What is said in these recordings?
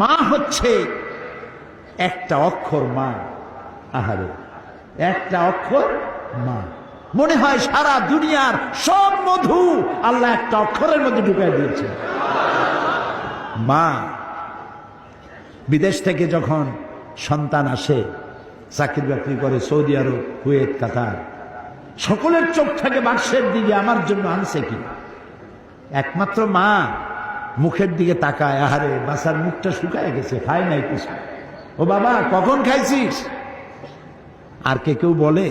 মা হচ্ছে একটা অক্ষর মা। আহারে, একটা অক্ষর মা। মনে হয় সারা দুনিয়ার সব মধু আল্লাহ একটা অক্ষরের মধ্যে ঢুকাই দিয়েছে। মা। বিদেশ থেকে যখন সন্তান আসে, চাকরি বাকরি করে সৌদি আরব, কুয়েত, কাতার, সকলের চোখ থাকে বাক্সের দিকে, আমার জন্য আনছে কি। একমাত্র মা মুখের দিকে তাকায়, আহারে বাসার মুখটা শুকায় গেছে, খায় নাই কিছু। ও বাবা কখন খাইছিস? আর কেউ বলে?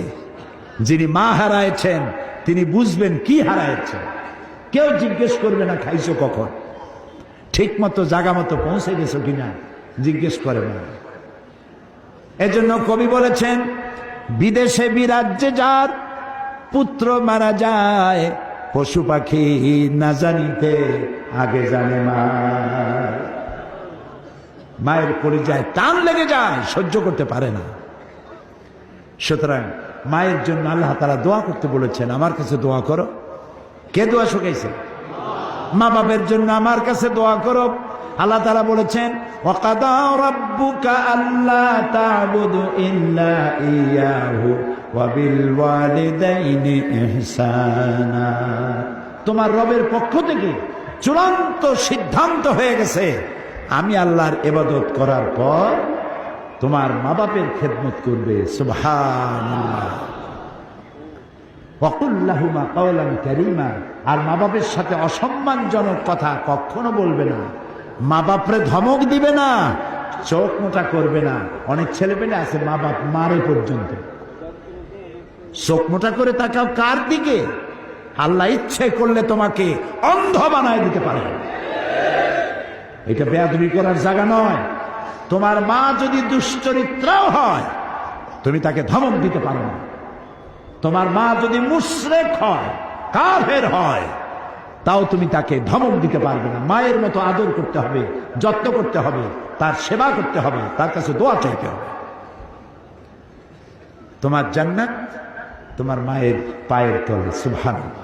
যিনি মা হারাইছেন তিনি বুঝবেন কি হারাইছেন। কেউ জিজ্ঞেস করবে না খাইছো কখন, ঠিক মতো জায়গা মতো পৌঁছে গেছো কিনা জিজ্ঞেস করে না। এজন্য কবি বলেছেন, বিদেশে বিরাজ্যে যার পুত্র মারা যায়, পশু পাখি না জানিতে আগে জানে মা। মায়ের কলিজায় টান লেগে যায়, সহ্য করতে পারে না। সুতরাং মায়ের জন্য আল্লাহ তাআলা দোয়া করতে বলেছেন, আমার কাছে দোয়া করো। কে দোয়া শুকাইছে? মা বাপের জন্য আমার কাছে দোয়া করো। আল্লাহ তাআলা বলেছেন, ওয়াকাদা রাব্বুকা আল্লা তা'বুদু ইল্লা ইয়াহু ওয়া বিল ওয়ালিদাইনি ইহসানা। তোমার রবের পক্ষ থেকে চূড়ান্ত সিদ্ধান্ত হয়ে গেছে, আমি আল্লাহর ইবাদত করার পর তোমার মা বাপের খেদমত করবে। সুবহানাল্লাহ। ওয়াকুল লাহুমা কাওলান কারীমা। আর মা বাপের সাথে অসম্মানজনক কথা কখনো বলবে না। মা বাপরে ধমক দিবে না, চোখ মোটা করবে না। অনেক ছেলেপেলে আছে মা বাপ মারে পর্যন্ত। চোখ মোটা করে তাকাও কার দিকে? আল্লাহ ইচ্ছে করলে তোমাকে অন্ধ বানায় দিতে পারে। এটা বেয়াদবি করার জায়গা নয়। তোমার মা যদি দুশ্চরিত্রাও হয়, তুমি তাকে ধমক দিতে পারো না। তোমার মা যদি মুশরিক হয়, কাফের হয়, তাও তুমি তাকে ধমক দিতে পারবে না। মায়ের মতো আদর করতে হবে, যত্ন করতে হবে, তার সেবা করতে হবে, তার কাছে দোয়া চাইতে হবে। তোমার জান্নাত তোমার মায়ের পায়ের তলে। সুবহানাল্লাহ।